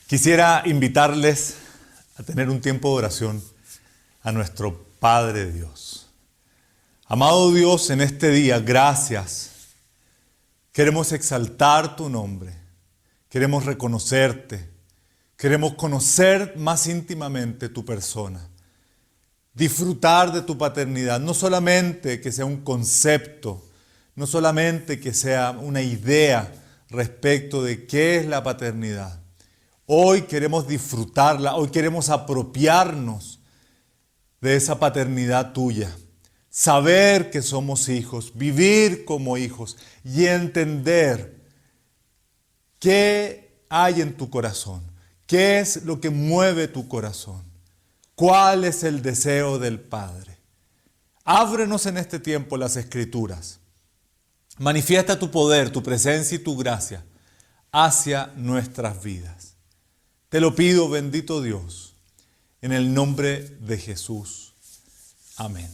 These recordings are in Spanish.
Quisiera invitarles a tener un tiempo de oración a nuestro Padre Dios. Amado Dios, en este día, gracias. Queremos exaltar tu nombre, queremos reconocerte, queremos conocer más íntimamente tu persona, disfrutar de tu paternidad, no solamente que sea un concepto, no solamente que sea una idea respecto de qué es la paternidad. Hoy queremos disfrutarla, hoy queremos apropiarnos de esa paternidad tuya. Saber que somos hijos, vivir como hijos y entender qué hay en tu corazón, qué es lo que mueve tu corazón, cuál es el deseo del Padre. Ábrenos en este tiempo las Escrituras. Manifiesta tu poder, tu presencia y tu gracia hacia nuestras vidas. Te lo pido, bendito Dios, en el nombre de Jesús. Amén.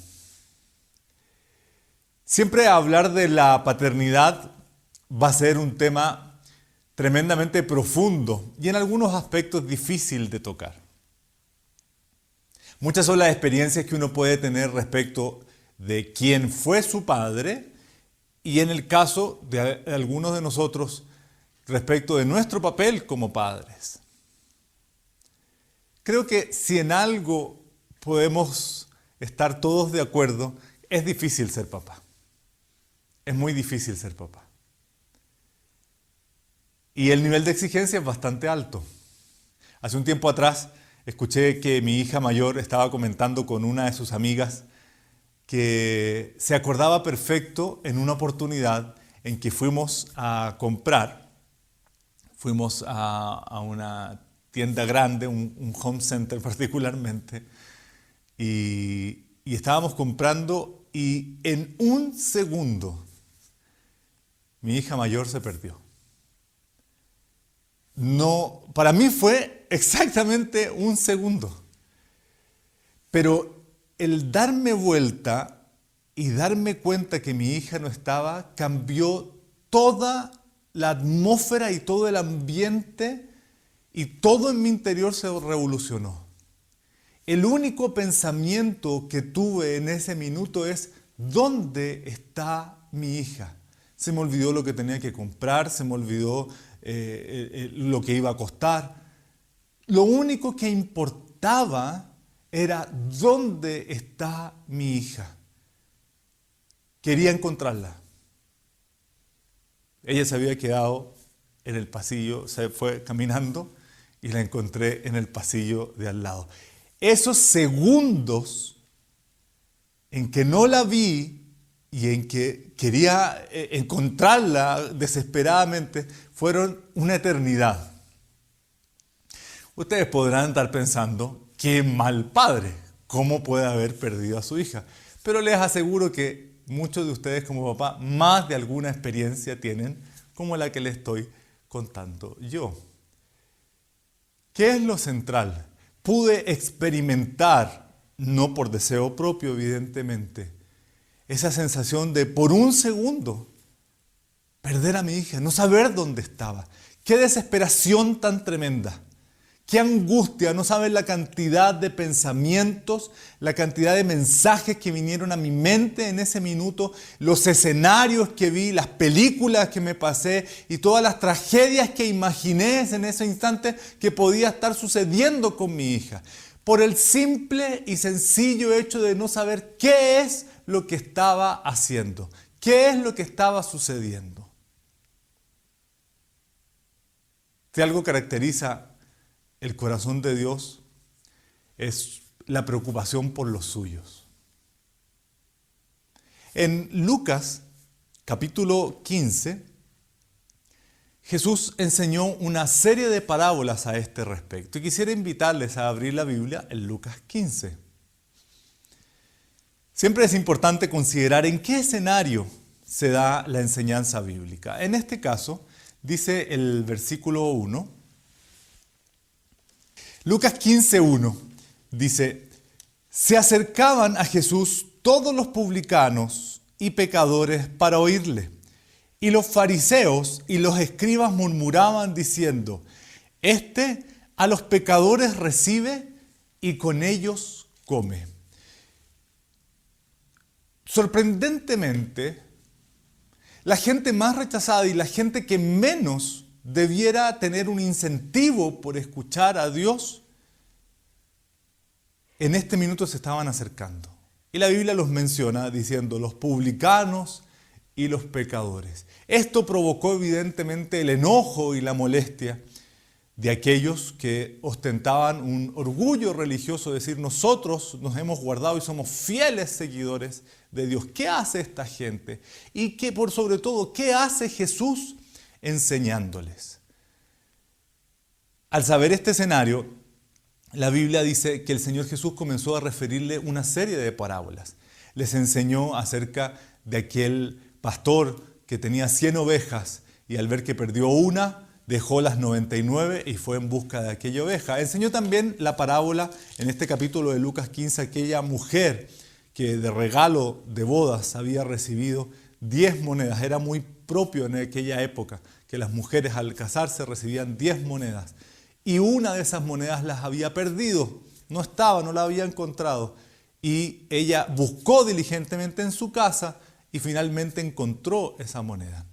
Siempre hablar de la paternidad va a ser un tema tremendamente profundo y en algunos aspectos difícil de tocar. Muchas son las experiencias que uno puede tener respecto de quién fue su padre y en el caso de algunos de nosotros respecto de nuestro papel como padres. Creo que si en algo podemos estar todos de acuerdo, es difícil ser papá. Es muy difícil ser papá. Y el nivel de exigencia es bastante alto. Hace un tiempo atrás escuché que mi hija mayor estaba comentando con una de sus amigas que se acordaba perfecto en una oportunidad en que fuimos a comprar. Fuimos a una tienda grande, un home center particularmente, y estábamos comprando y en un segundo mi hija mayor se perdió. No, para mí fue exactamente un segundo, pero el darme vuelta y darme cuenta que mi hija no estaba cambió toda la atmósfera y todo el ambiente y todo en mi interior se revolucionó. El único pensamiento que tuve en ese minuto es, ¿dónde está mi hija? Se me olvidó lo que tenía que comprar, se me olvidó lo que iba a costar. Lo único que importaba era, ¿dónde está mi hija? Quería encontrarla. Ella se había quedado en el pasillo, se fue caminando y la encontré en el pasillo de al lado. Esos segundos en que no la vi y en que quería encontrarla desesperadamente fueron una eternidad. Ustedes podrán estar pensando, qué mal padre, ¿cómo puede haber perdido a su hija? Pero les aseguro que muchos de ustedes como papá más de alguna experiencia tienen como la que les estoy contando yo. ¿Qué es lo central? Pude experimentar, no por deseo propio evidentemente, esa sensación de por un segundo perder a mi hija, no saber dónde estaba. Qué desesperación tan tremenda. Qué angustia, no saben la cantidad de pensamientos, la cantidad de mensajes que vinieron a mi mente en ese minuto, los escenarios que vi, las películas que me pasé y todas las tragedias que imaginé en ese instante que podía estar sucediendo con mi hija. Por el simple y sencillo hecho de no saber qué es lo que estaba haciendo, qué es lo que estaba sucediendo. Si algo caracteriza el corazón de Dios es la preocupación por los suyos. En Lucas, capítulo 15, Jesús enseñó una serie de parábolas a este respecto. Y quisiera invitarles a abrir la Biblia en Lucas 15. Siempre es importante considerar en qué escenario se da la enseñanza bíblica. En este caso, dice el versículo 1, Lucas 15:1 dice, se acercaban a Jesús todos los publicanos y pecadores para oírle. Y los fariseos y los escribas murmuraban diciendo, este a los pecadores recibe y con ellos come. Sorprendentemente, la gente más rechazada y la gente que menos debiera tener un incentivo por escuchar a Dios, en este minuto se estaban acercando. Y la Biblia los menciona diciendo los publicanos y los pecadores. Esto provocó evidentemente el enojo y la molestia de aquellos que ostentaban un orgullo religioso, decir, nosotros nos hemos guardado y somos fieles seguidores de Dios. ¿Qué hace esta gente? Y que por sobre todo, ¿qué hace Jesús enseñándoles? Al saber este escenario, la Biblia dice que el Señor Jesús comenzó a referirle una serie de parábolas. Les enseñó acerca de aquel pastor que tenía 100 ovejas y al ver que perdió una, dejó las 99 y fue en busca de aquella oveja. Enseñó también la parábola en este capítulo de Lucas 15, aquella mujer que de regalo de bodas había recibido 10 monedas. Era muy propio en aquella época que las mujeres al casarse recibían 10 monedas. Y una de esas monedas las había perdido, no estaba, no la había encontrado. Y ella buscó diligentemente en su casa y finalmente encontró esa moneda.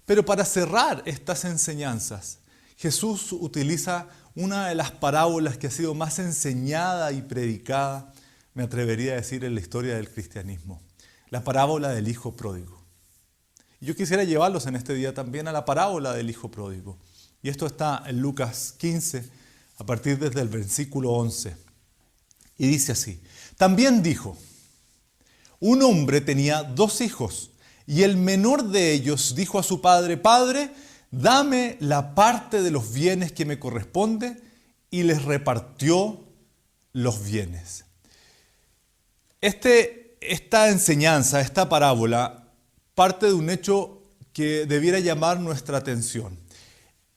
Pero para cerrar estas enseñanzas, Jesús utiliza una de las parábolas que ha sido más enseñada y predicada, me atrevería a decir, en la historia del cristianismo. La parábola del hijo pródigo. Y yo quisiera llevarlos en este día también a la parábola del hijo pródigo. Y esto está en Lucas 15, a partir desde el versículo 11. Y dice así, también dijo, un hombre tenía 2 hijos, y el menor de ellos dijo a su padre, Padre, dame la parte de los bienes que me corresponde, y les repartió los bienes. Esta enseñanza, esta parábola, parte de un hecho que debiera llamar nuestra atención.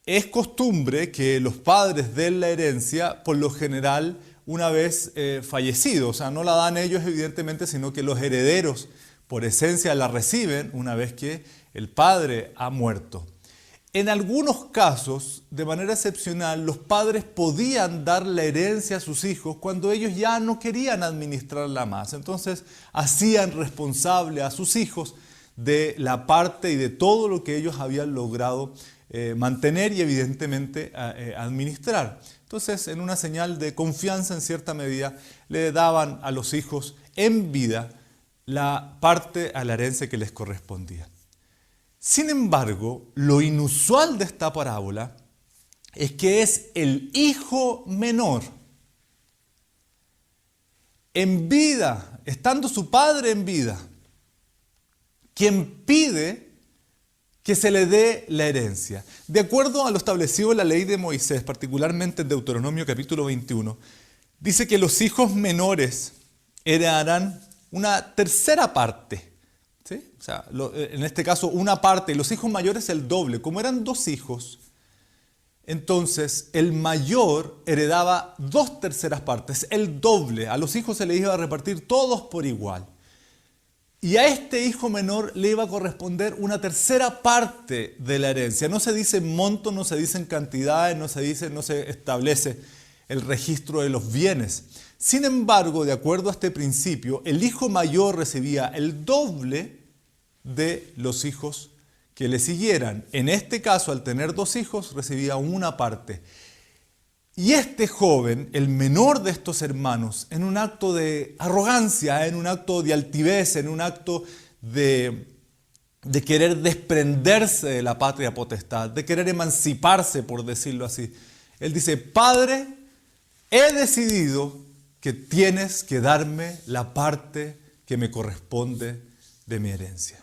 Es costumbre que los padres den la herencia, por lo general, una vez fallecidos. O sea, no la dan ellos, evidentemente, sino que los herederos, por esencia, la reciben una vez que el padre ha muerto. En algunos casos, de manera excepcional, los padres podían dar la herencia a sus hijos cuando ellos ya no querían administrarla más. Entonces, hacían responsable a sus hijos de la parte y de todo lo que ellos habían logrado mantener y evidentemente administrar. Entonces, en una señal de confianza en cierta medida, le daban a los hijos en vida la parte a la herencia que les correspondía. Sin embargo, lo inusual de esta parábola es que es el hijo menor, en vida, estando su padre en vida, quien pide que se le dé la herencia. De acuerdo a lo establecido en la ley de Moisés, particularmente en Deuteronomio capítulo 21, dice que los hijos menores heredarán una tercera parte. ¿Sí? O sea, en este caso una parte, y los hijos mayores el doble. Como eran 2 hijos, entonces el mayor heredaba 2 terceras partes, el doble. A los hijos se les iba a repartir todos por igual. Y a este hijo menor le iba a corresponder una tercera parte de la herencia. No se dice monto, no se dicen cantidades, no se establece el registro de los bienes. Sin embargo, de acuerdo a este principio, el hijo mayor recibía el doble de los hijos que le siguieran. En este caso, al tener 2 hijos, recibía una parte. Y este joven, el menor de estos hermanos, en un acto de arrogancia, en un acto de altivez, en un acto de querer desprenderse de la patria potestad, de querer emanciparse, por decirlo así, él dice, Padre, he decidido que tienes que darme la parte que me corresponde de mi herencia.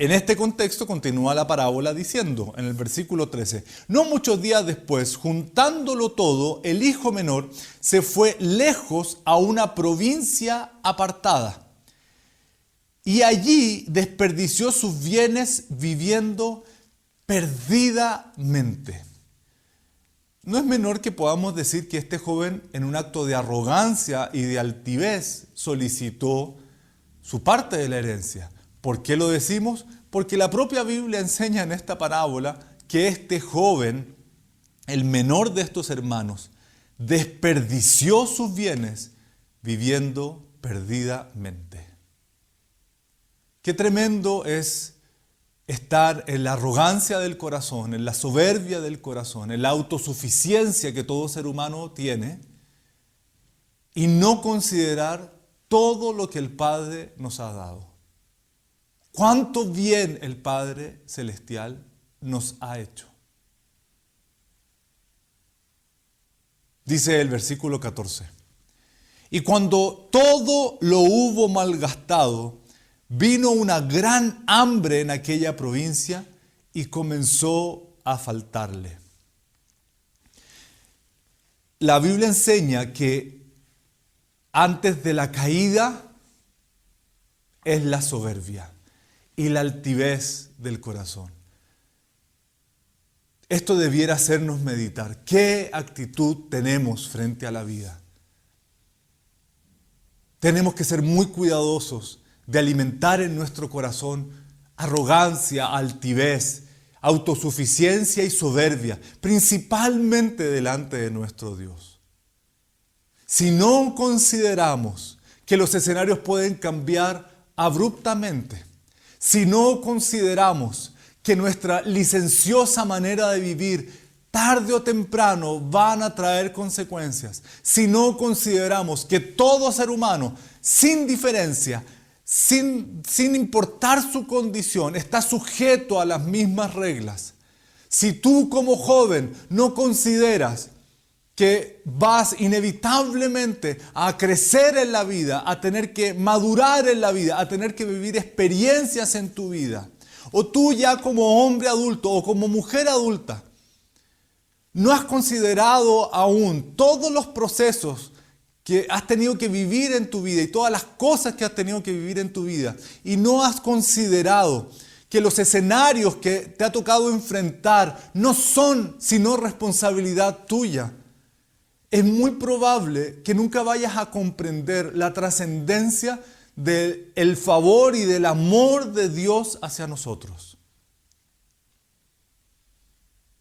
En este contexto continúa la parábola diciendo, en el versículo 13, no muchos días después, juntándolo todo, el hijo menor se fue lejos a una provincia apartada y allí desperdició sus bienes viviendo perdidamente. No es menor que podamos decir que este joven, en un acto de arrogancia y de altivez, solicitó su parte de la herencia. ¿Por qué lo decimos? Porque la propia Biblia enseña en esta parábola que este joven el menor de estos hermanos, desperdició sus bienes viviendo perdidamente. Qué tremendo es estar en la arrogancia del corazón, en la soberbia del corazón, en la autosuficiencia que todo ser humano tiene y no considerar todo lo que el Padre nos ha dado. Cuánto bien el Padre Celestial nos ha hecho. Dice el versículo 14. Y cuando todo lo hubo malgastado, vino una gran hambre en aquella provincia y comenzó a faltarle. La Biblia enseña que antes de la caída es la soberbia y la altivez del corazón. Esto debiera hacernos meditar. ¿Qué actitud tenemos frente a la vida? Tenemos que ser muy cuidadosos de alimentar en nuestro corazón arrogancia, altivez, autosuficiencia y soberbia, principalmente delante de nuestro Dios. Si no consideramos que los escenarios pueden cambiar abruptamente, si no consideramos que nuestra licenciosa manera de vivir tarde o temprano van a traer consecuencias, si no consideramos que todo ser humano, sin diferencia, sin importar su condición, está sujeto a las mismas reglas. Si tú como joven no consideras que vas inevitablemente a crecer en la vida, a tener que madurar en la vida, a tener que vivir experiencias en tu vida, o tú ya como hombre adulto o como mujer adulta, no has considerado aún todos los procesos que has tenido que vivir en tu vida y todas las cosas que has tenido que vivir en tu vida, y no has considerado que los escenarios que te ha tocado enfrentar no son sino responsabilidad tuya, es muy probable que nunca vayas a comprender la trascendencia del favor y del amor de Dios hacia nosotros.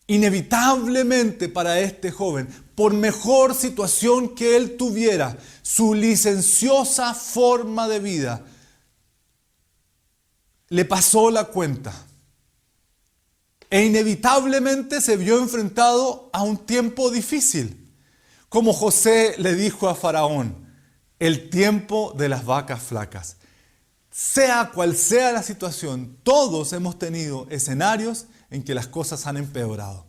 Inevitablemente para este joven, por mejor situación que él tuviera, su licenciosa forma de vida le pasó la cuenta. E inevitablemente se vio enfrentado a un tiempo difícil. Como José le dijo a Faraón, el tiempo de las vacas flacas. Sea cual sea la situación, todos hemos tenido escenarios en que las cosas han empeorado.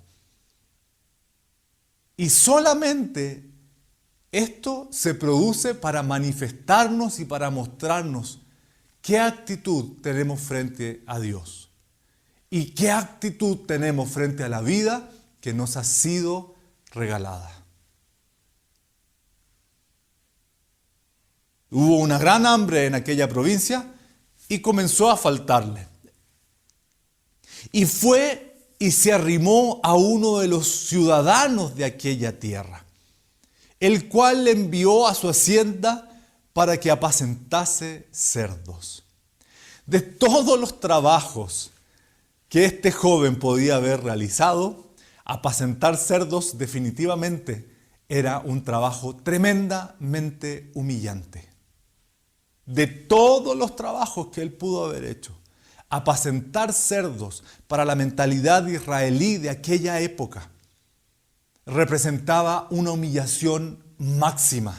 Y solamente esto se produce para manifestarnos y para mostrarnos qué actitud tenemos frente a Dios y qué actitud tenemos frente a la vida que nos ha sido regalada. Hubo una gran hambre en aquella provincia y comenzó a faltarle. Y fue y se arrimó a uno de los ciudadanos de aquella tierra, el cual le envió a su hacienda para que apacentase cerdos. De todos los trabajos que este joven podía haber realizado, apacentar cerdos definitivamente era un trabajo tremendamente humillante. De todos los trabajos que él pudo haber hecho, apacentar cerdos para la mentalidad israelí de aquella época representaba una humillación máxima.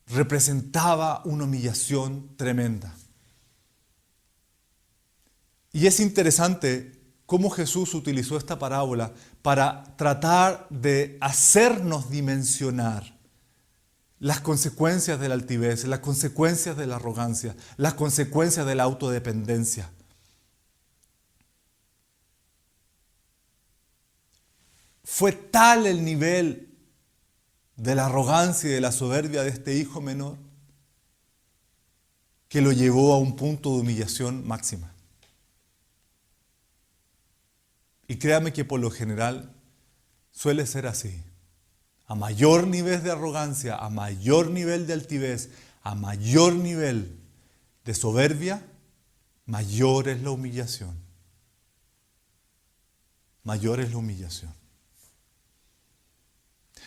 Representaba una humillación tremenda. Y es interesante cómo Jesús utilizó esta parábola para tratar de hacernos dimensionar las consecuencias de la altivez, las consecuencias de la arrogancia, las consecuencias de la autodependencia. Fue tal el nivel de la arrogancia y de la soberbia de este hijo menor que lo llevó a un punto de humillación máxima. Y créame que por lo general suele ser así. A mayor nivel de arrogancia, a mayor nivel de altivez, a mayor nivel de soberbia, mayor es la humillación. mayor es la humillación.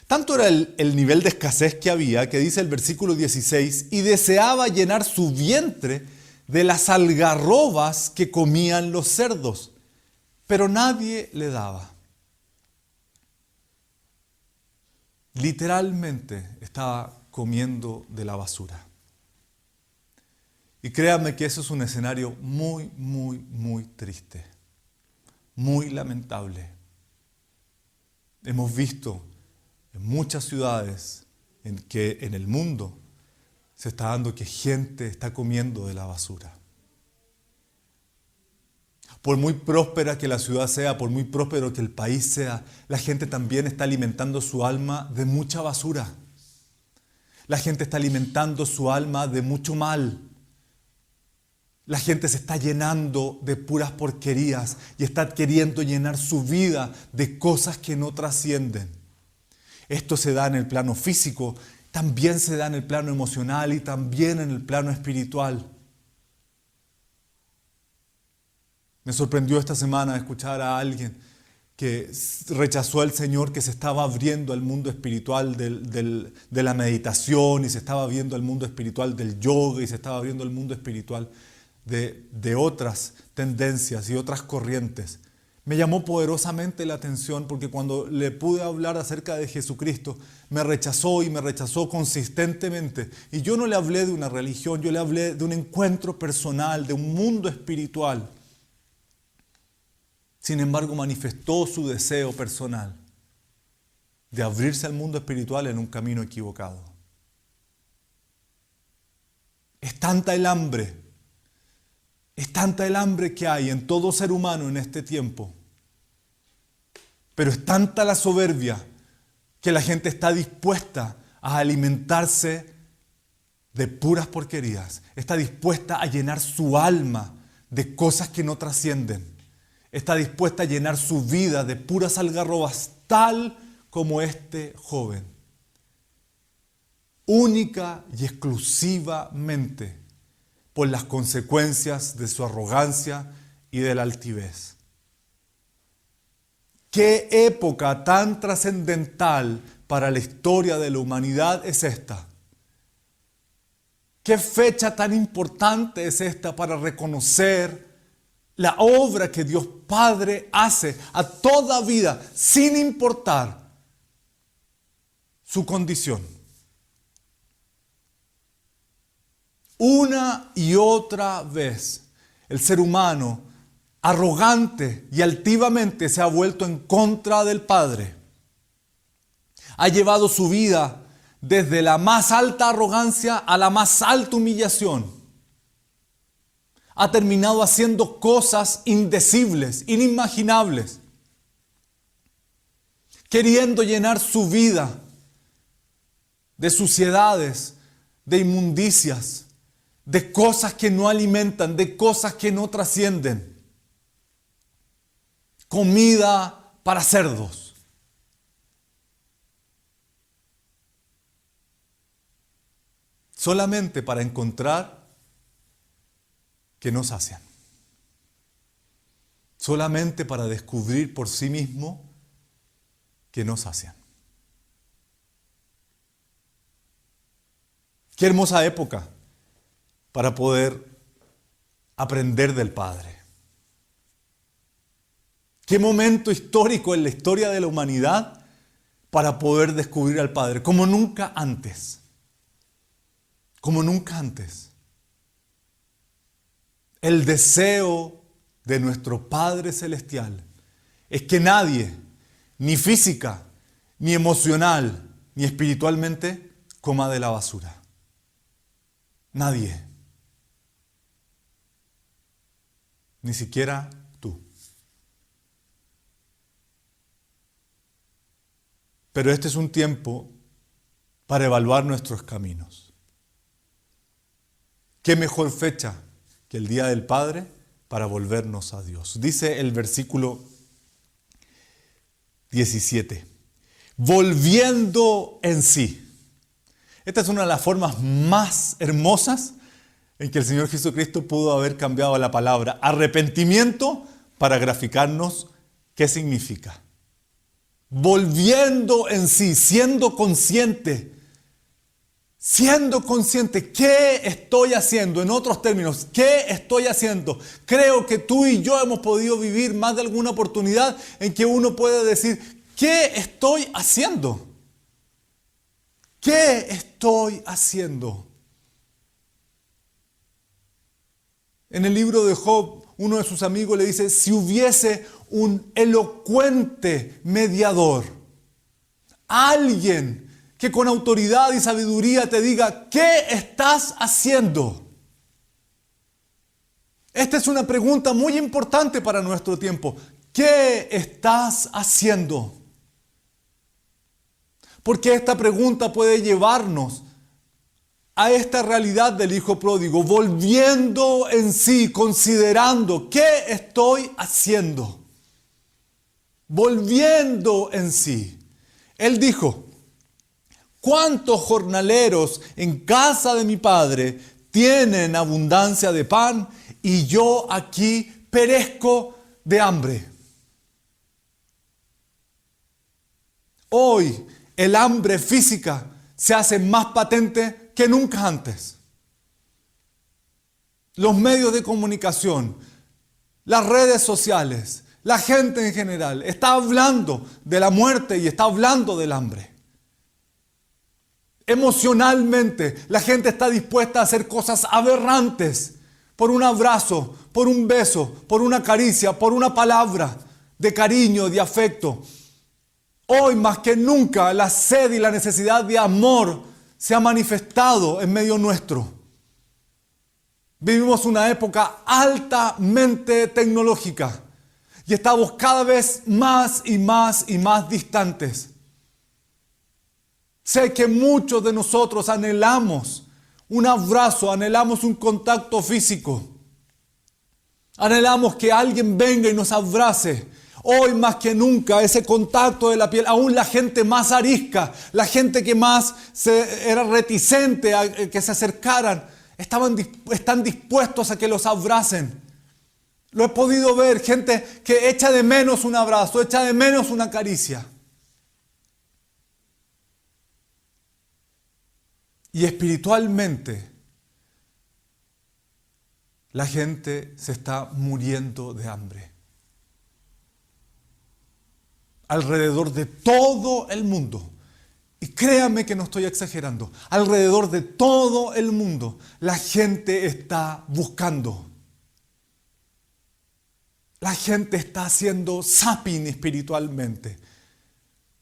Tanto era el nivel de escasez que había, que dice el versículo 16, y deseaba llenar su vientre de las algarrobas que comían los cerdos, pero nadie le daba. Literalmente estaba comiendo de la basura. Y créanme que eso es un escenario muy, muy, muy triste, muy lamentable. Hemos visto en muchas ciudades en el mundo se está dando que gente está comiendo de la basura. Por muy próspera que la ciudad sea, por muy próspero que el país sea, la gente también está alimentando su alma de mucha basura. La gente está alimentando su alma de mucho mal. La gente se está llenando de puras porquerías y está queriendo llenar su vida de cosas que no trascienden. Esto se da en el plano físico, también se da en el plano emocional y también en el plano espiritual. Me sorprendió esta semana escuchar a alguien que rechazó al Señor, que se estaba abriendo al mundo espiritual de la meditación y se estaba abriendo al mundo espiritual del yoga y se estaba abriendo al mundo espiritual de otras tendencias y otras corrientes. Me llamó poderosamente la atención porque cuando le pude hablar acerca de Jesucristo, me rechazó y me rechazó consistentemente. Y yo no le hablé de una religión, yo le hablé de un encuentro personal, de un mundo espiritual. Sin embargo, manifestó su deseo personal de abrirse al mundo espiritual en un camino equivocado. Es tanta el hambre que hay en todo ser humano en este tiempo, pero es tanta la soberbia que la gente está dispuesta a alimentarse de puras porquerías, está dispuesta a llenar su alma de cosas que no trascienden. Está dispuesta a llenar su vida de puras algarrobas, tal como este joven. Única y exclusivamente por las consecuencias de su arrogancia y de la altivez. ¿Qué época tan trascendental para la historia de la humanidad es esta? ¿Qué fecha tan importante es esta para reconocer la obra que Dios Padre hace a toda vida, sin importar su condición? Una y otra vez, el ser humano, arrogante y altivamente, se ha vuelto en contra del Padre. Ha llevado su vida desde la más alta arrogancia a la más alta humillación. Ha terminado haciendo cosas indecibles, inimaginables, queriendo llenar su vida de suciedades, de inmundicias, de cosas que no alimentan, de cosas que no trascienden. Comida para cerdos. Solamente para encontrar que no sacian. Solamente para descubrir por sí mismo que no sacian. Qué hermosa época para poder aprender del Padre. Qué momento histórico en la historia de la humanidad para poder descubrir al Padre, como nunca antes. Como nunca antes. El deseo de nuestro Padre Celestial es que nadie, ni física, ni emocional, ni espiritualmente, coma de la basura. Nadie. Ni siquiera tú. Pero este es un tiempo para evaluar nuestros caminos. ¿Qué mejor fecha que el Día del Padre para volvernos a Dios? Dice el versículo 17, volviendo en sí. Esta es una de las formas más hermosas en que el Señor Jesucristo pudo haber cambiado la palabra arrepentimiento para graficarnos ¿Qué significa? Volviendo en sí, siendo consciente. Siendo consciente, ¿qué estoy haciendo? En otros términos, ¿qué estoy haciendo? Creo que tú y yo hemos podido vivir más de alguna oportunidad en que uno puede decir, ¿qué estoy haciendo? ¿Qué estoy haciendo? En el libro de Job, uno de sus amigos le dice, si hubiese un elocuente mediador, alguien que con autoridad y sabiduría te diga, ¿qué estás haciendo? Esta es una pregunta muy importante para nuestro tiempo. ¿Qué estás haciendo? Porque esta pregunta puede llevarnos a esta realidad del hijo pródigo, volviendo en sí, considerando, ¿qué estoy haciendo? Volviendo en sí. Él dijo, ¿cuántos jornaleros en casa de mi padre tienen abundancia de pan y yo aquí perezco de hambre? Hoy el hambre física se hace más patente que nunca antes. Los medios de comunicación, las redes sociales, la gente en general está hablando de la muerte y está hablando del hambre. Emocionalmente, la gente está dispuesta a hacer cosas aberrantes por un abrazo, por un beso, por una caricia, por una palabra de cariño, de afecto. Hoy más que nunca la sed y la necesidad de amor se ha manifestado en medio nuestro. Vivimos una época altamente tecnológica y estamos cada vez más y más y más distantes. Sé que muchos de nosotros anhelamos un abrazo, anhelamos un contacto físico. Anhelamos que alguien venga y nos abrace. Hoy más que nunca ese contacto de la piel, aún la gente más arisca, la gente que más era reticente a que se acercaran, están dispuestos a que los abracen. Lo he podido ver, gente que echa de menos un abrazo, echa de menos una caricia. Y espiritualmente, la gente se está muriendo de hambre. Alrededor de todo el mundo, y créame que no estoy exagerando, alrededor de todo el mundo, la gente está buscando. La gente está haciendo zapping espiritualmente.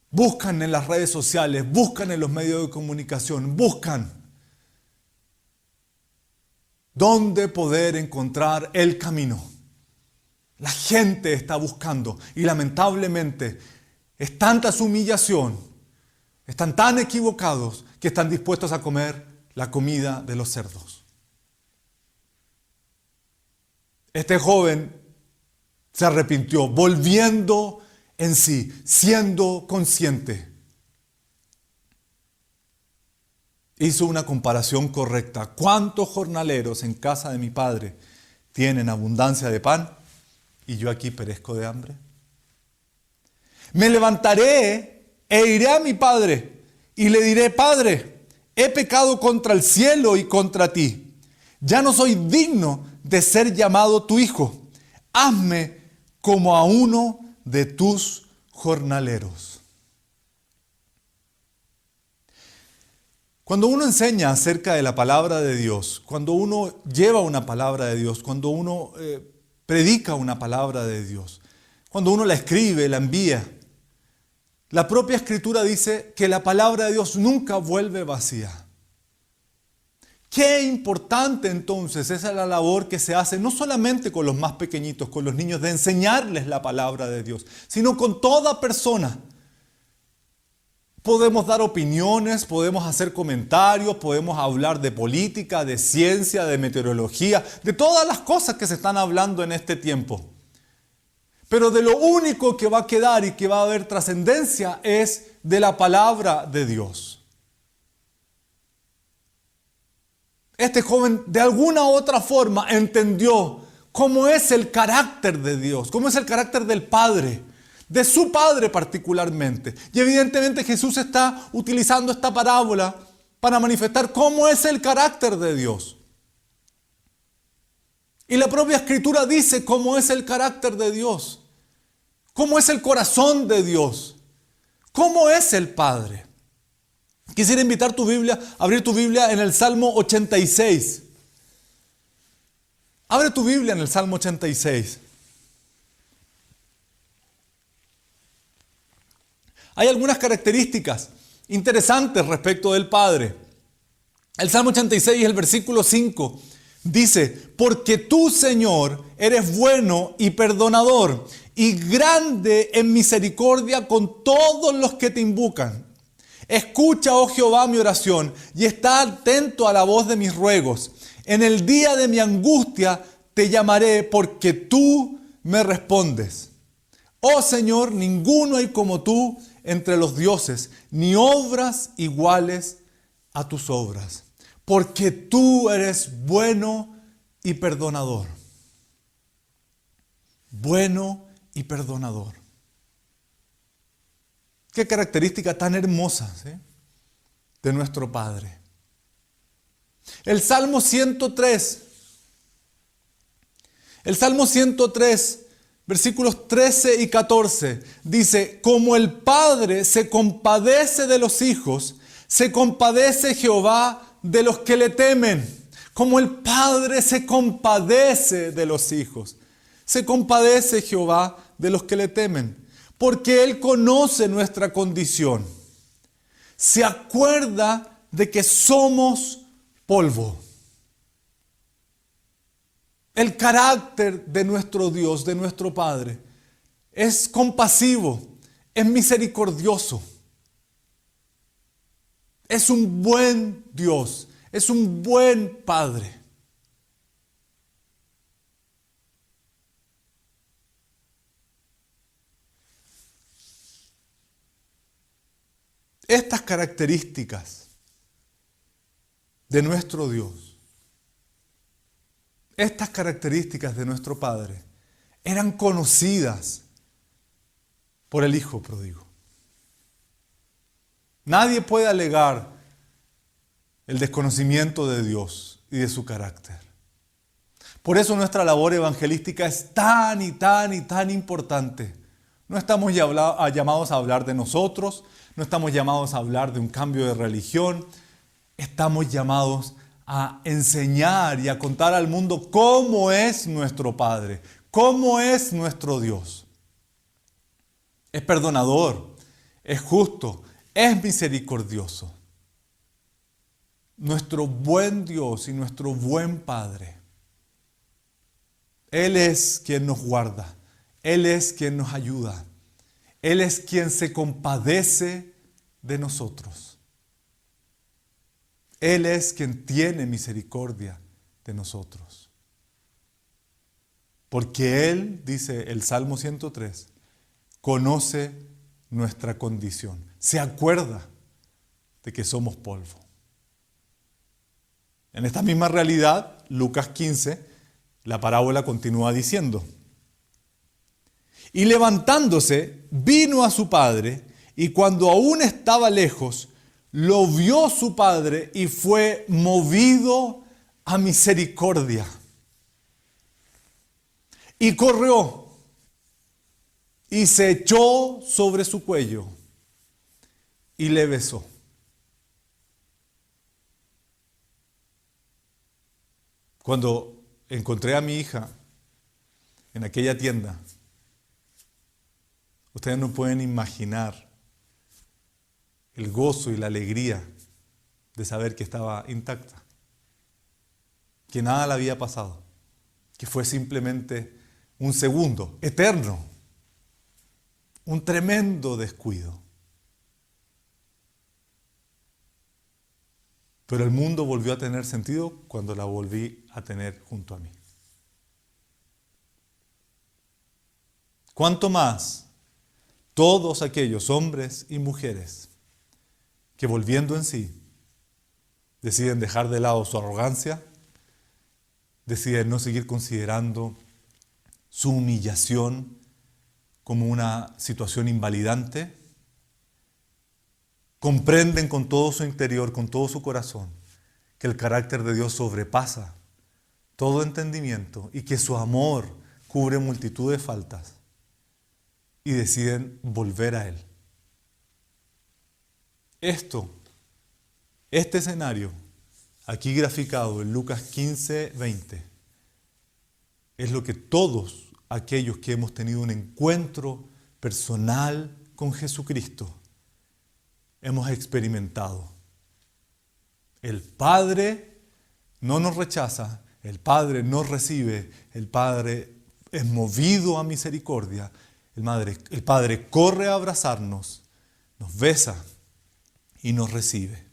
Buscan en las redes sociales, buscan en los medios de comunicación, buscan dónde poder encontrar el camino. La gente está buscando y lamentablemente es tanta su humillación, están tan equivocados que están dispuestos a comer la comida de los cerdos. Este joven se arrepintió, volviendo en sí, siendo consciente. Hizo una comparación correcta. ¿Cuántos jornaleros en casa de mi padre tienen abundancia de pan y yo aquí perezco de hambre? Me levantaré e iré a mi padre y le diré, Padre, he pecado contra el cielo y contra ti. Ya no soy digno de ser llamado tu hijo. Hazme como a uno de tus jornaleros. Cuando uno enseña acerca de la palabra de Dios, cuando uno lleva una palabra de Dios, cuando uno predica una palabra de Dios, cuando uno la escribe, la envía, la propia Escritura dice que la palabra de Dios nunca vuelve vacía. Qué importante entonces esa es la labor que se hace no solamente con los más pequeñitos, con los niños, de enseñarles la palabra de Dios, sino con toda persona. Podemos dar opiniones, podemos hacer comentarios, podemos hablar de política, de ciencia, de meteorología, de todas las cosas que se están hablando en este tiempo. Pero de lo único que va a quedar y que va a haber trascendencia es de la palabra de Dios. Este joven de alguna u otra forma entendió cómo es el carácter de Dios, cómo es el carácter del Padre. de su Padre particularmente. Y evidentemente Jesús está utilizando esta parábola para manifestar cómo es el carácter de Dios. Y la propia Escritura dice cómo es el carácter de Dios, cómo es el corazón de Dios, cómo es el Padre. Quisiera invitar a abrir tu Biblia en el Salmo 86. Abre tu Biblia en el Salmo 86. Hay algunas características interesantes respecto del Padre. El Salmo 86, el versículo 5, dice: porque tú, Señor, eres bueno y perdonador, y grande en misericordia con todos los que te invocan. Escucha, oh Jehová, mi oración, y está atento a la voz de mis ruegos. En el día de mi angustia te llamaré, porque tú me respondes. Oh Señor, ninguno hay como tú entre los dioses, ni obras iguales a tus obras, porque tú eres bueno y perdonador. Bueno y perdonador. Qué característica tan hermosa, ¿sí?, de nuestro Padre. El Salmo 103. El Salmo 103, versículos 13 y 14, dice: como el Padre se compadece de los hijos, se compadece Jehová de los que le temen. Como el Padre se compadece de los hijos, se compadece Jehová de los que le temen, porque Él conoce nuestra condición. Se acuerda de que somos polvo. El carácter de nuestro Dios, de nuestro Padre, es compasivo, es misericordioso. Es un buen Dios, es un buen Padre. Estas características de nuestro Dios, estas características de nuestro Padre, eran conocidas por el Hijo pródigo. Nadie puede alegar el desconocimiento de Dios y de su carácter. Por eso nuestra labor evangelística es tan y tan y tan importante. No estamos llamados a hablar de nosotros, no estamos llamados a hablar de un cambio de religión, estamos llamados a enseñar y a contar al mundo cómo es nuestro Padre, cómo es nuestro Dios. Es perdonador, es justo, es misericordioso. Nuestro buen Dios y nuestro buen Padre. Él es quien nos guarda, Él es quien nos ayuda, Él es quien se compadece de nosotros. Él es quien tiene misericordia de nosotros. Porque Él, dice el Salmo 103, conoce nuestra condición. Se acuerda de que somos polvo. En esta misma realidad, Lucas 15, la parábola continúa diciendo: y levantándose, vino a su padre, y cuando aún estaba lejos, lo vio su padre y fue movido a misericordia. Y corrió y se echó sobre su cuello y le besó. Cuando encontré a mi hija en aquella tienda, ustedes no pueden imaginar el gozo y la alegría de saber que estaba intacta, que nada le había pasado, que fue simplemente un segundo eterno, un tremendo descuido. Pero el mundo volvió a tener sentido cuando la volví a tener junto a mí. ¿Cuánto más todos aquellos hombres y mujeres que, volviendo en sí, deciden dejar de lado su arrogancia, deciden no seguir considerando su humillación como una situación invalidante, comprenden con todo su interior, con todo su corazón, que el carácter de Dios sobrepasa todo entendimiento y que su amor cubre multitud de faltas y deciden volver a Él. Este escenario, aquí graficado en Lucas 15, 20, es lo que todos aquellos que hemos tenido un encuentro personal con Jesucristo hemos experimentado. El Padre no nos rechaza, el Padre nos recibe, el Padre es movido a misericordia, el Padre corre a abrazarnos, nos besa y nos recibe.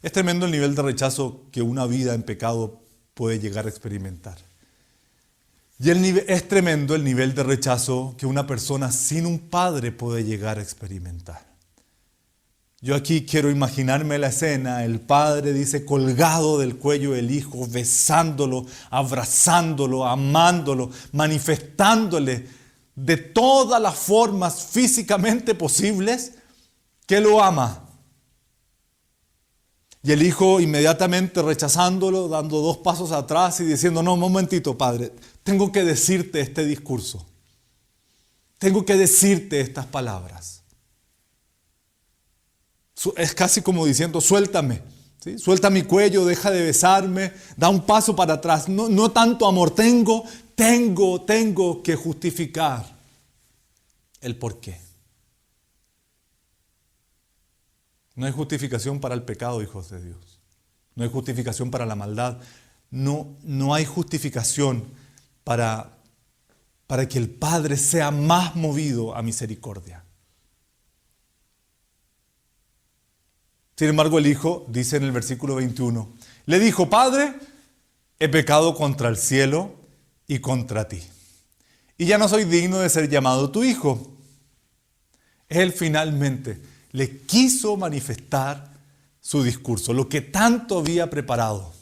Es tremendo el nivel de rechazo que una vida en pecado puede llegar a experimentar. Y es tremendo el nivel de rechazo que una persona sin un padre puede llegar a experimentar. Yo aquí quiero imaginarme la escena, el padre dice colgado del cuello del hijo, besándolo, abrazándolo, amándolo, manifestándole de todas las formas físicamente posibles que lo ama. Y el hijo inmediatamente rechazándolo, dando 2 pasos atrás y diciendo, no, un momentito, padre, tengo que decirte este discurso. Tengo que decirte estas palabras. Es casi como diciendo, suéltame, ¿sí? Suelta mi cuello, deja de besarme, da un paso para atrás. No tanto amor tengo que justificar el porqué. No hay justificación para el pecado, hijos de Dios. No hay justificación para la maldad. No hay justificación para que el Padre sea más movido a misericordia. Sin embargo, el Hijo, dice en el versículo 21, le dijo, Padre, he pecado contra el cielo y contra ti, y ya no soy digno de ser llamado tu hijo. Él finalmente le quiso manifestar su discurso, lo que tanto había preparado.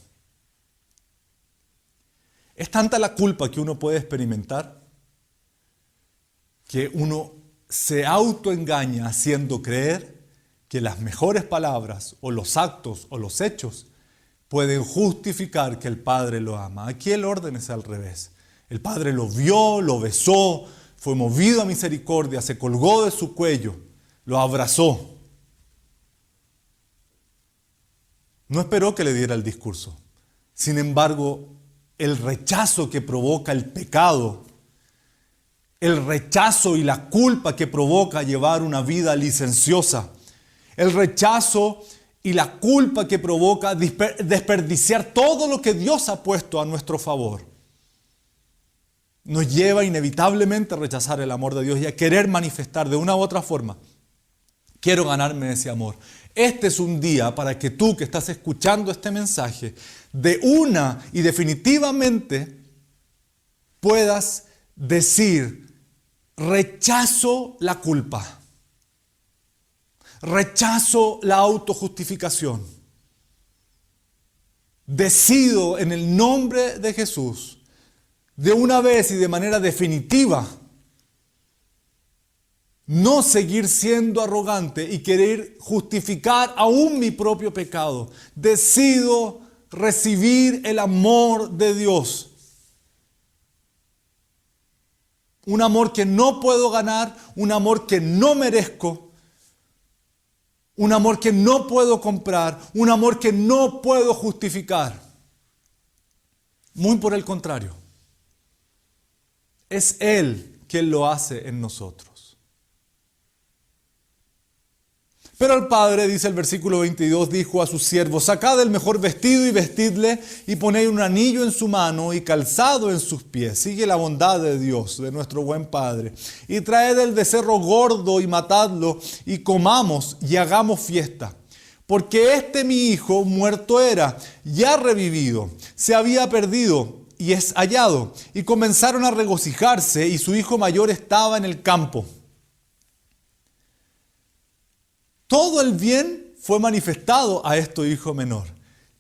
Es tanta la culpa que uno puede experimentar que uno se autoengaña haciendo creer que las mejores palabras o los actos o los hechos pueden justificar que el Padre lo ama. Aquí el orden es al revés. El Padre lo vio, lo besó, fue movido a misericordia, se colgó de su cuello, lo abrazó. No esperó que le diera el discurso. Sin embargo, el rechazo que provoca el pecado, el rechazo y la culpa que provoca llevar una vida licenciosa, el rechazo y la culpa que provoca desperdiciar todo lo que Dios ha puesto a nuestro favor, nos lleva inevitablemente a rechazar el amor de Dios y a querer manifestar de una u otra forma. Quiero ganarme ese amor. Este es un día para que tú que estás escuchando este mensaje, de una y definitivamente puedas decir, rechazo la culpa. Rechazo la autojustificación. Decido en el nombre de Jesús, de una vez y de manera definitiva, no seguir siendo arrogante y querer justificar aún mi propio pecado. Decido recibir el amor de Dios. Un amor que no puedo ganar, un amor que no merezco, un amor que no puedo comprar, un amor que no puedo justificar. Muy por el contrario. Es Él quien lo hace en nosotros. Pero el padre, dice el versículo 22, dijo a sus siervos, sacad el mejor vestido y vestidle y poned un anillo en su mano y calzado en sus pies. Sigue la bondad de Dios, de nuestro buen Padre. Y traed el becerro gordo y matadlo y comamos y hagamos fiesta. Porque este mi hijo muerto era, ya revivido, se había perdido y es hallado. Y comenzaron a regocijarse y su hijo mayor estaba en el campo. Todo el bien fue manifestado a este hijo menor.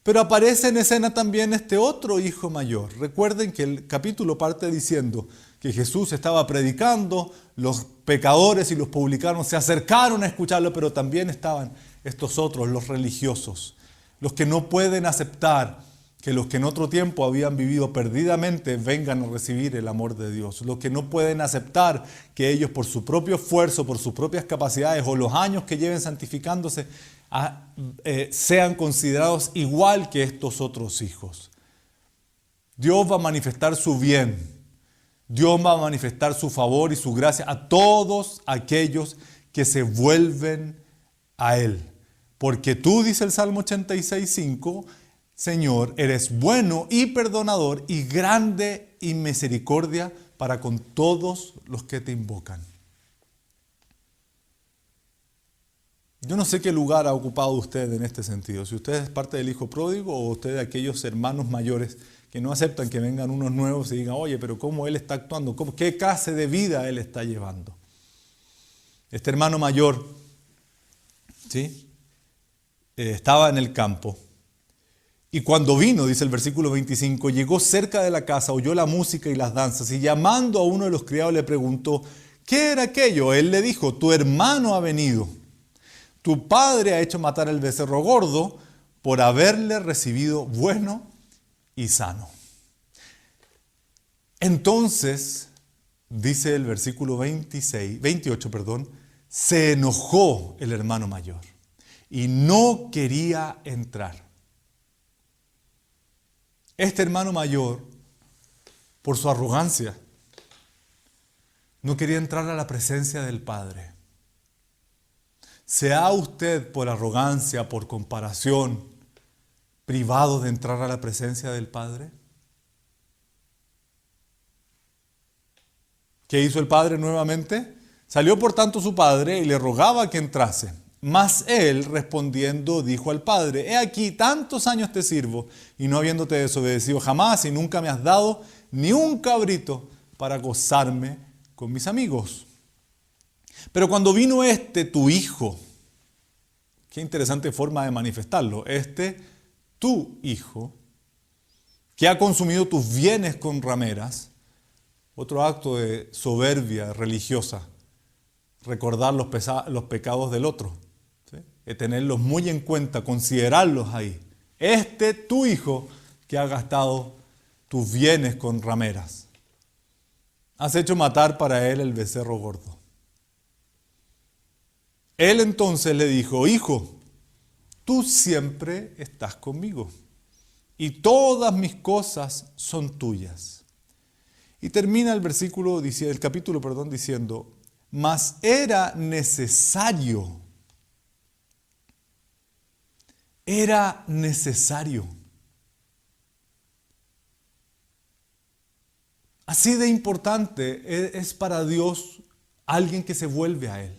Pero aparece en escena también este otro hijo mayor. Recuerden que el capítulo parte diciendo que Jesús estaba predicando, los pecadores y los publicanos se acercaron a escucharlo, pero también estaban estos otros, los religiosos, los que no pueden aceptar que los que en otro tiempo habían vivido perdidamente vengan a recibir el amor de Dios, los que no pueden aceptar que ellos por su propio esfuerzo, por sus propias capacidades o los años que lleven santificándose, sean considerados igual que estos otros hijos. Dios va a manifestar su bien, Dios va a manifestar su favor y su gracia a todos aquellos que se vuelven a Él. Porque tú, dice el Salmo 86:5, Señor, eres bueno y perdonador y grande en misericordia para con todos los que te invocan. Yo no sé qué lugar ha ocupado usted en este sentido. Si usted es parte del hijo pródigo o usted de aquellos hermanos mayores que no aceptan que vengan unos nuevos y digan, oye, pero ¿cómo él está actuando? ¿Qué clase de vida él está llevando? Este hermano mayor, ¿sí? Estaba en el campo. Y cuando vino, dice el versículo 25, llegó cerca de la casa, oyó la música y las danzas, y llamando a uno de los criados le preguntó, ¿qué era aquello? Él le dijo, tu hermano ha venido. Tu padre ha hecho matar el becerro gordo por haberle recibido bueno y sano. Entonces, dice el versículo 28, se enojó el hermano mayor y no quería entrar. Este hermano mayor, por su arrogancia, no quería entrar a la presencia del Padre. ¿Se ha usted por arrogancia, por comparación, privado de entrar a la presencia del Padre? ¿Qué hizo el Padre nuevamente? Salió por tanto su padre y le rogaba que entrase. Mas él, respondiendo, dijo al padre, he aquí, tantos años te sirvo, y no habiéndote desobedecido jamás, y nunca me has dado ni un cabrito para gozarme con mis amigos. Pero cuando vino tu hijo, qué interesante forma de manifestarlo, tu hijo, que ha consumido tus bienes con rameras, otro acto de soberbia religiosa, recordar los pecados del otro, ¿sí? Tenerlos muy en cuenta, considerarlos ahí. Tu hijo que ha gastado tus bienes con rameras. Has hecho matar para él el becerro gordo. Él entonces le dijo, hijo, tú siempre estás conmigo y todas mis cosas son tuyas. Y termina el capítulo diciendo, mas era necesario. Era necesario. Así de importante es para Dios alguien que se vuelve a Él.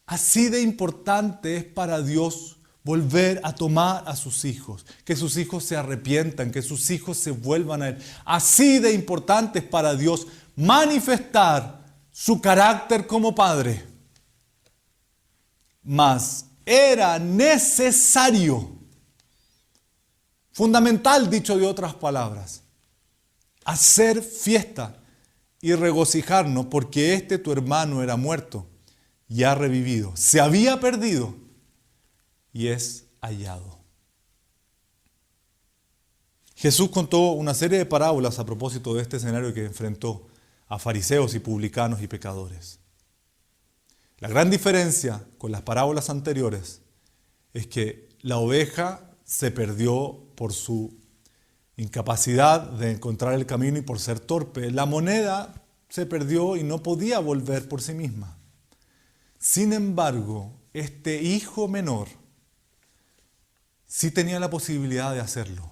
Así de importante es para Dios volver a tomar a sus hijos, que sus hijos se arrepientan, que sus hijos se vuelvan a Él. Así de importante es para Dios manifestar su carácter como Padre. Mas era necesario, fundamental, dicho de otras palabras, hacer fiesta y regocijarnos porque tu hermano era muerto y ha revivido. Se había perdido y es hallado. Jesús contó una serie de parábolas a propósito de este escenario que enfrentó a fariseos y publicanos y pecadores. La gran diferencia con las parábolas anteriores es que la oveja se perdió por su incapacidad de encontrar el camino y por ser torpe. La moneda se perdió y no podía volver por sí misma. Sin embargo, este hijo menor sí tenía la posibilidad de hacerlo.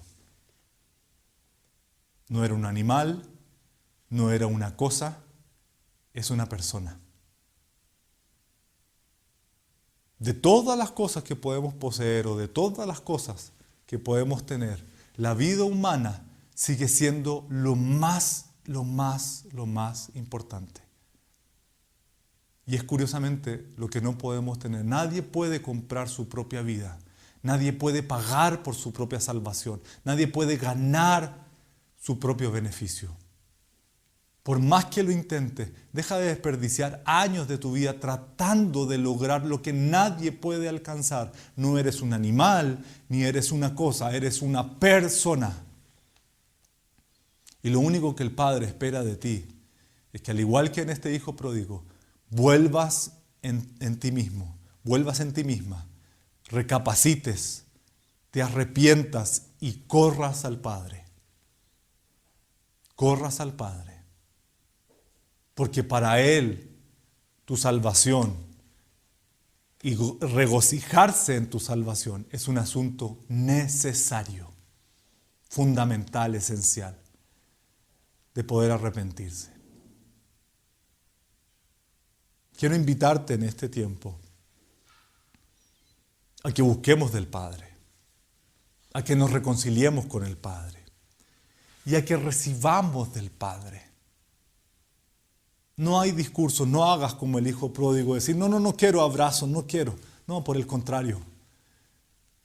No era un animal, no era una cosa, es una persona. De todas las cosas que podemos poseer o de todas las cosas que podemos tener, la vida humana sigue siendo lo más importante. Y es curiosamente lo que no podemos tener. Nadie puede comprar su propia vida. Nadie puede pagar por su propia salvación. Nadie puede ganar su propio beneficio. Por más que lo intentes, deja de desperdiciar años de tu vida tratando de lograr lo que nadie puede alcanzar. No eres un animal, ni eres una cosa, eres una persona. Y lo único que el Padre espera de ti es que, al igual que en este hijo pródigo, vuelvas en ti mismo, vuelvas en ti misma, recapacites, te arrepientas y corras al Padre. Corras al Padre. Porque para Él tu salvación y regocijarse en tu salvación es un asunto necesario, fundamental, esencial, de poder arrepentirse. Quiero invitarte en este tiempo a que busquemos del Padre, a que nos reconciliemos con el Padre y a que recibamos del Padre. No hay discurso, no hagas como el hijo pródigo, decir, no quiero abrazos, no quiero. No, por el contrario.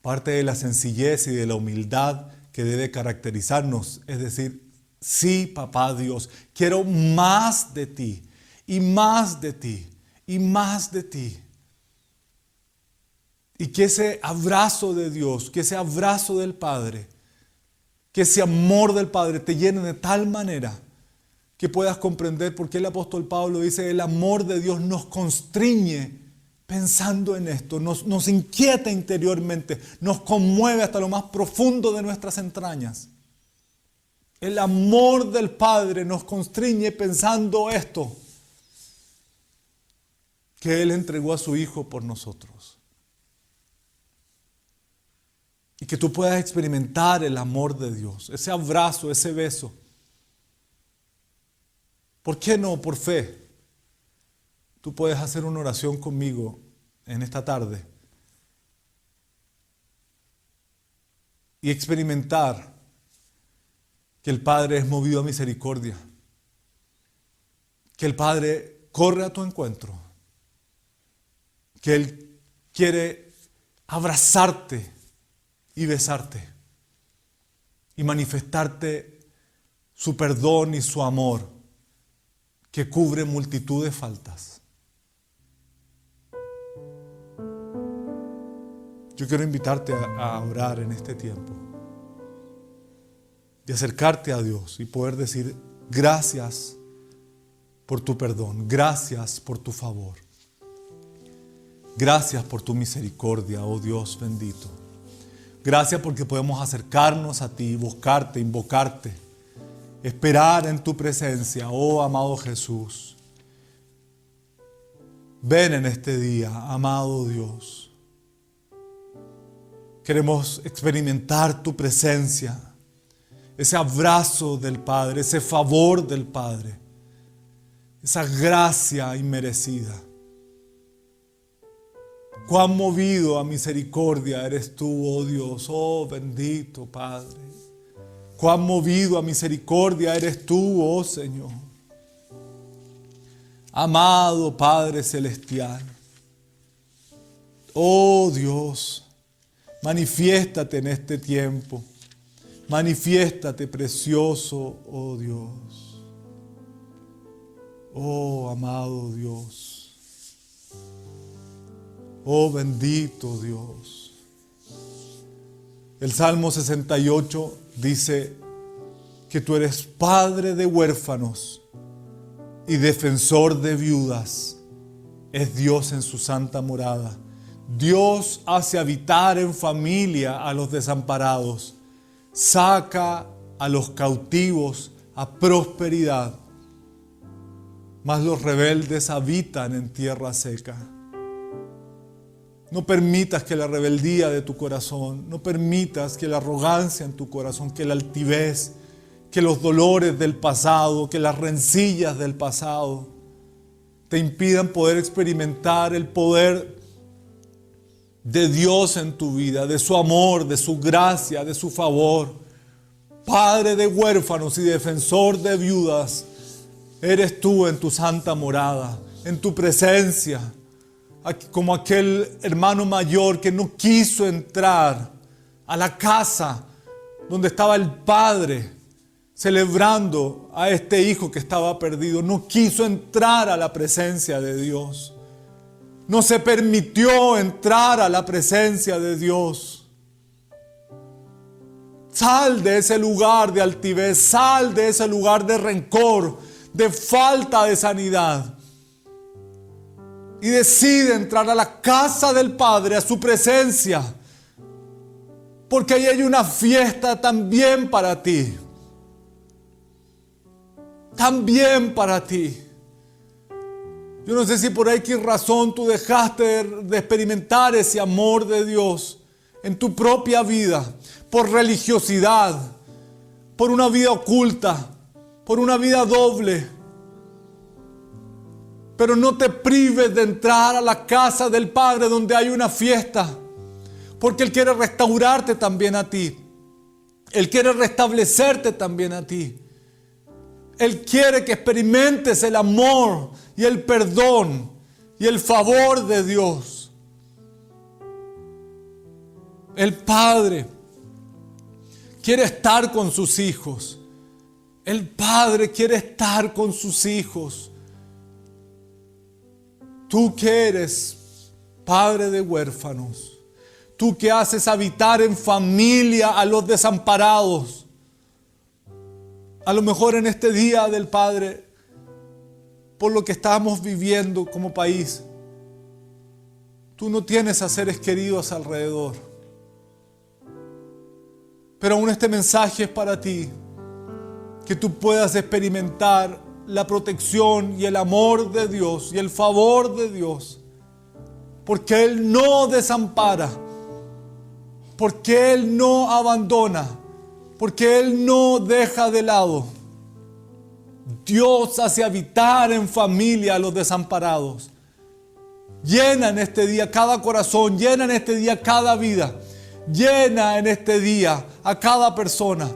Parte de la sencillez y de la humildad que debe caracterizarnos, es decir, sí, papá Dios, quiero más de ti, y más de ti, y más de ti. Y que ese abrazo de Dios, que ese abrazo del Padre, que ese amor del Padre te llene de tal manera que puedas comprender por qué el apóstol Pablo dice: el amor de Dios nos constriñe pensando en esto, nos inquieta interiormente, nos conmueve hasta lo más profundo de nuestras entrañas. El amor del Padre nos constriñe pensando esto, que Él entregó a su Hijo por nosotros. Y que tú puedas experimentar el amor de Dios, ese abrazo, ese beso. ¿Por qué no? Por fe. Tú puedes hacer una oración conmigo en esta tarde y experimentar que el Padre es movido a misericordia, que el Padre corre a tu encuentro, que Él quiere abrazarte y besarte y manifestarte su perdón y su amor, que cubre multitud de faltas. Yo quiero invitarte a orar en este tiempo y acercarte a Dios y poder decir: gracias por tu perdón, gracias por tu favor, gracias por tu misericordia, oh Dios bendito. Gracias porque podemos acercarnos a ti, buscarte, invocarte, esperar en tu presencia, oh amado Jesús. Ven en este día, amado Dios. Queremos experimentar tu presencia, ese abrazo del Padre, ese favor del Padre, esa gracia inmerecida. Cuán movido a misericordia eres tú, oh Dios, oh bendito Padre. Cuán movido a misericordia eres tú, oh Señor. Amado Padre Celestial, oh Dios, manifiéstate en este tiempo. Manifiéstate, precioso, oh Dios. Oh amado Dios. Oh bendito Dios. El Salmo 68 dice que tú eres padre de huérfanos y defensor de viudas. Es Dios en su santa morada. Dios hace habitar en familia a los desamparados. Saca a los cautivos a prosperidad. Mas los rebeldes habitan en tierra seca. No permitas que la rebeldía de tu corazón, no permitas que la arrogancia en tu corazón, que la altivez, que los dolores del pasado, que las rencillas del pasado te impidan poder experimentar el poder de Dios en tu vida, de su amor, de su gracia, de su favor. Padre de huérfanos y defensor de viudas, eres tú en tu santa morada, en tu presencia. como aquel hermano mayor que no quiso entrar a la casa donde estaba el padre celebrando a este hijo que estaba perdido. No quiso entrar a la presencia de Dios. No se permitió entrar a la presencia de Dios. Sal de ese lugar de altivez, sal de ese lugar de rencor, de falta de sanidad. Y decide entrar a la casa del Padre, a su presencia. Porque ahí hay una fiesta también para ti. También para ti. Yo no sé si por ahí qué razón tú dejaste de experimentar ese amor de Dios en tu propia vida. Por religiosidad, por una vida oculta, por una vida doble. Pero no te prives de entrar a la casa del Padre donde hay una fiesta. Porque Él quiere restaurarte también a ti. Él quiere restablecerte también a ti. Él quiere que experimentes el amor y el perdón y el favor de Dios. El Padre quiere estar con sus hijos. El Padre quiere estar con sus hijos. Tú que eres padre de huérfanos, tú que haces habitar en familia a los desamparados, a lo mejor en este día del Padre, por lo que estamos viviendo como país, tú no tienes a seres queridos alrededor. Pero aún este mensaje es para ti, que tú puedas experimentar la protección y el amor de Dios y el favor de Dios, porque Él no desampara, porque Él no abandona, porque Él no deja de lado. Dios hace habitar en familia a los desamparados. Llena en este día cada corazón, llena en este día cada vida, llena en este día a cada persona.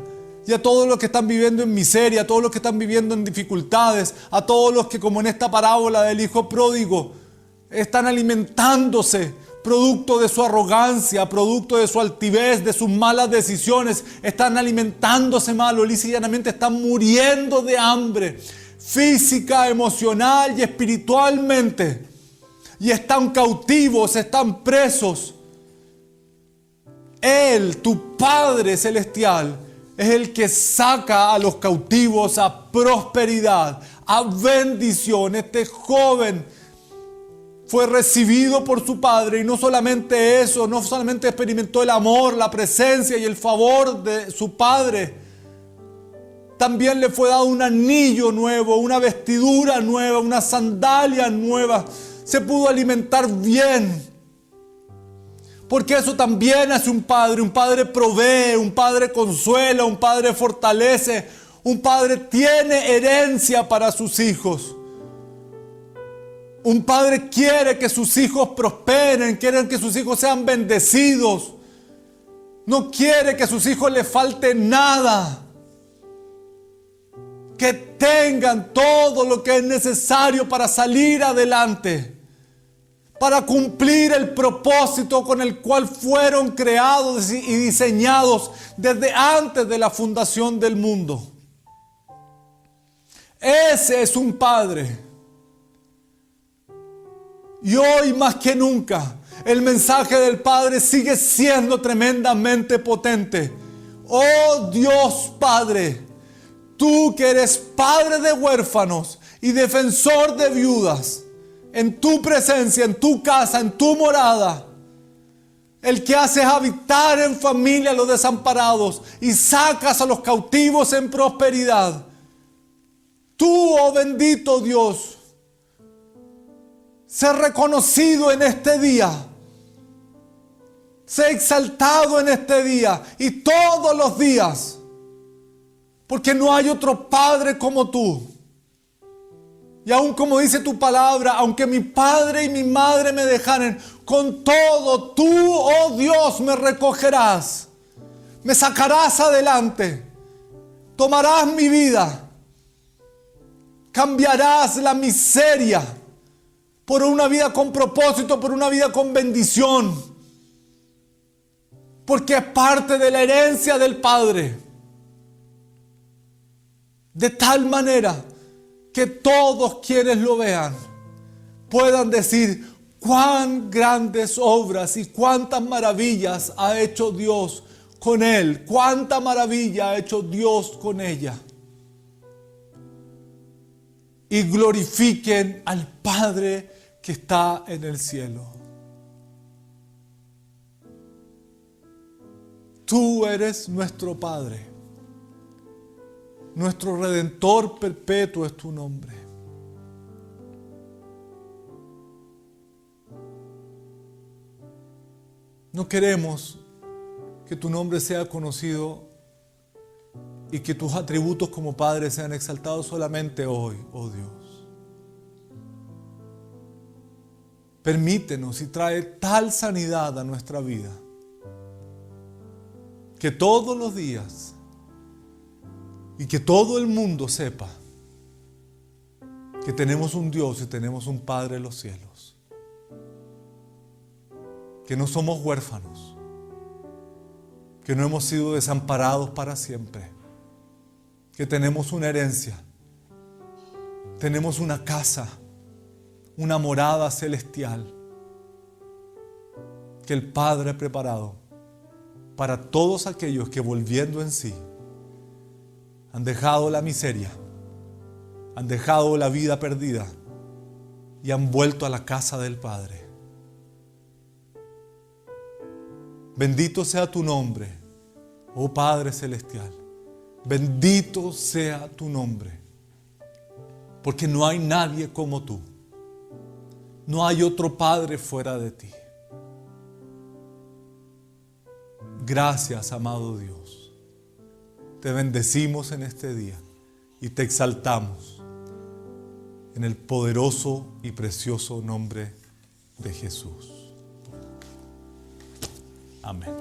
Y a todos los que están viviendo en miseria, a todos los que están viviendo en dificultades, a todos los que, como en esta parábola del hijo pródigo, están alimentándose producto de su arrogancia, producto de su altivez, de sus malas decisiones, están alimentándose mal, lisa y llanamente están muriendo de hambre, física, emocional y espiritualmente, y están cautivos, están presos. Él, tu Padre Celestial, es el que saca a los cautivos a prosperidad, a bendición. Este joven fue recibido por su padre y no solamente eso, no solamente experimentó el amor, la presencia y el favor de su padre, también le fue dado un anillo nuevo, una vestidura nueva, una sandalia nueva. Se pudo alimentar bien. Porque eso también hace un padre provee, un padre consuela, un padre fortalece, un padre tiene herencia para sus hijos. Un padre quiere que sus hijos prosperen, quiere que sus hijos sean bendecidos. No quiere que a sus hijos les falte nada. Que tengan todo lo que es necesario para salir adelante. Para cumplir el propósito con el cual fueron creados y diseñados desde antes de la fundación del mundo. Ese es un Padre. Y hoy más que nunca, el mensaje del Padre sigue siendo tremendamente potente. Oh Dios Padre, tú que eres Padre de huérfanos y defensor de viudas, en tu presencia, en tu casa, en tu morada, el que haces habitar en familia a los desamparados y sacas a los cautivos en prosperidad. Tú, oh bendito Dios, sé reconocido en este día, sé exaltado en este día y todos los días, porque no hay otro Padre como tú. Y aún como dice tu palabra, aunque mi padre y mi madre me dejaren, con todo tú, oh Dios, me recogerás. Me sacarás adelante. Tomarás mi vida. Cambiarás la miseria por una vida con propósito, por una vida con bendición. Porque es parte de la herencia del Padre. De tal manera que todos quienes lo vean puedan decir cuán grandes obras y cuántas maravillas ha hecho Dios con él, cuánta maravilla ha hecho Dios con ella. Y glorifiquen al Padre que está en el cielo. Tú eres nuestro Padre. Nuestro Redentor perpetuo es tu nombre. No queremos que tu nombre sea conocido y que tus atributos como Padre sean exaltados solamente hoy, oh Dios. Permítenos y trae tal sanidad a nuestra vida que todos los días y que todo el mundo sepa que tenemos un Dios y tenemos un Padre en los cielos. Que no somos huérfanos. Que no hemos sido desamparados para siempre. Que tenemos una herencia. Tenemos una casa, una morada celestial que el Padre ha preparado para todos aquellos que, volviendo en sí, han dejado la miseria, han dejado la vida perdida y han vuelto a la casa del Padre. Bendito sea tu nombre, oh Padre Celestial. Bendito sea tu nombre, porque no hay nadie como tú. No hay otro Padre fuera de ti. Gracias, amado Dios. Te bendecimos en este día y te exaltamos en el poderoso y precioso nombre de Jesús. Amén.